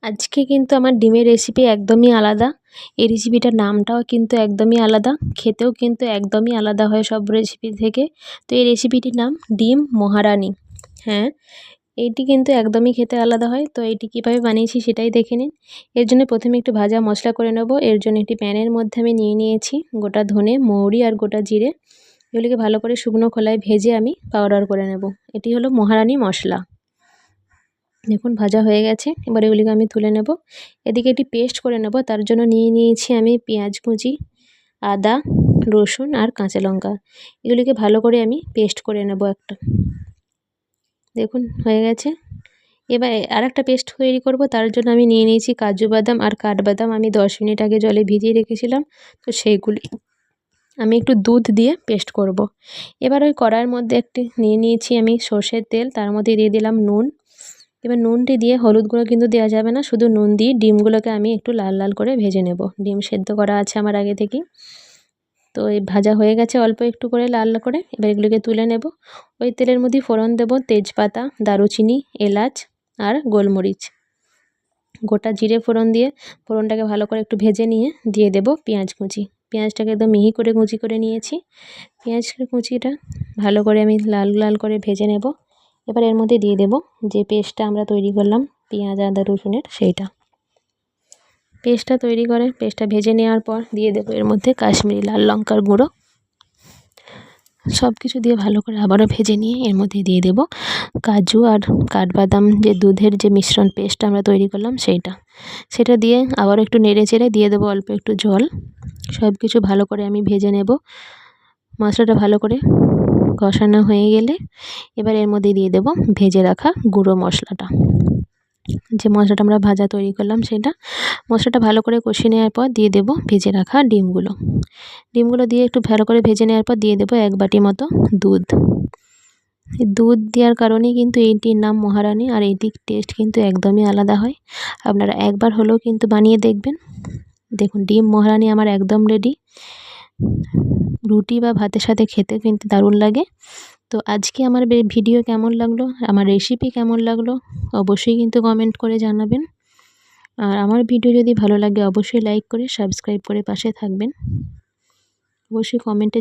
আজকে কিন্তু আমার ডিমের রেসিপি একদমই আলাদা। এই রেসিপিটার নামটাও কিন্তু একদমই আলাদা, খেতেও কিন্তু একদমই আলাদা হয় সব রেসিপি থেকে। তো এই রেসিপিটির নাম ডিম মহারানি। হ্যাঁ, এইটি কিন্তু একদমই খেতে আলাদা হয়। তো এইটি কীভাবে বানিয়েছি সেটাই দেখে নিন। এর জন্য প্রথমে একটু ভাজা মশলা করে নেব। এর জন্য একটি প্যানের মধ্যে আমি নিয়ে নিয়েছি গোটা ধনে, মৌরি আর গোটা জিরে। এগুলিকে ভালো করে শুকনো খোলায় ভেজে আমি পাউডার করে নেব। এটি হলো মহারানি মশলা। দেখুন ভাজা হয়ে গেছে, এবার এগুলিকে আমি তুলে নেব। এদিকে একটি পেস্ট করে নেব, তার জন্য নিয়ে নিয়েছি আমি পেঁয়াজ কুচি, আদা, রসুন আর কাঁচা লঙ্কা। এগুলিকে ভালো করে আমি পেস্ট করে নেব একটা। দেখুন হয়ে গেছে। এবার আরেকটা পেস্ট তৈরি করব, তার জন্য আমি নিয়ে নিয়েছি কাজু বাদাম আর কাঠবাদাম। আমি 10 মিনিট আগে জলে ভিজিয়ে রেখেছিলাম, তো সেইগুলি আমি একটু দুধ দিয়ে পেস্ট করব। এবার ওই কড়াইয়ের মধ্যে একটি নিয়ে নিয়েছি আমি সর্ষের তেল, তার মধ্যে দিয়ে দিলাম নুন। এবার নুনটি দিয়ে, হলুদ গুঁড়ো কিন্তু দেওয়া যাবে না, শুধু নুন দিয়ে ডিমগুলোকে আমি একটু লাল লাল করে ভেজে নেব। ডিম সেদ্ধ করা আছে আমার আগে থেকেই। তো এই ভাজা হয়ে গেছে অল্প একটু করে লাল করে। এবার এগুলোকে তুলে নেব। ওই তেলের মধ্যে ফোড়ন দেব তেজপাতা, দারুচিনি, এলাচ আর গোলমরিচ। গোটা জিরে ফোড়ন দিয়ে ফোড়নটাকে ভালো করে একটু ভেজে নিয়ে দিয়ে দেব পেঁয়াজ কুচি। পেঁয়াজটাকে একদম মিহি করে কুচি করে নিয়েছি। পেঁয়াজ কুচিটা ভালো করে আমি লাল লাল করে ভেজে নেব। এবার এর মধ্যে দিয়ে দেব যে পেস্টটা আমরা তৈরি করলাম পেঁয়াজ আদা রসুনের, সেইটা। পেস্টটা ভেজে নেওয়ার পর দিয়ে দেব এর মধ্যে কাশ্মীরি লাল লঙ্কার গুঁড়ো। সব কিছু দিয়ে ভালো করে আবারও ভেজে নিয়ে এর মধ্যে দিয়ে দেব কাজু আর কাঠবাদাম, যে দুধের যে মিশ্রণ পেস্টটা আমরা তৈরি করলাম সেটা দিয়ে আবারও একটু নেড়ে চেড়ে দিয়ে দেবো অল্প একটু জল। সব কিছু ভালো করে আমি ভেজে নেব। মশলাটা ভালো করে কষানো হয়ে গেলে এবার এর মধ্যে দিয়ে দেব ভেজে রাখা গুঁড়ো মশলাটা, যে মশলাটা আমরা ভাজা তৈরি করলাম সেটা। মশলাটা ভালো করে কষিয়ে নেওয়ার পর দিয়ে দেব ভেজে রাখা ডিমগুলো দিয়ে একটু ভালো করে ভেজে নেওয়ার পর দিয়ে দেব 1 বাটি মতো দুধ। দুধ দেওয়ার কারণেই কিন্তু এইটির নাম মহারানি, আর এইটির টেস্ট কিন্তু একদমই আলাদা হয়। আপনারা একবার হলেও কিন্তু বানিয়ে দেখবেন। দেখুন ডিম মহারানি আমার একদম রেডি। রুটি বা ভাতের সাথে খেতে কিন্তু দারুণ লাগে। তো আজকে আমার ভিডিও কেমন লাগলো, আমার রেসিপি কেমন লাগলো, অবশ্যই কিন্তু কমেন্ট করে জানাবেন। আর আমার ভিডিও যদি ভালো লাগে অবশ্যই লাইক করে সাবস্ক্রাইব করে পাশে থাকবেন। অবশ্যই কমেন্টে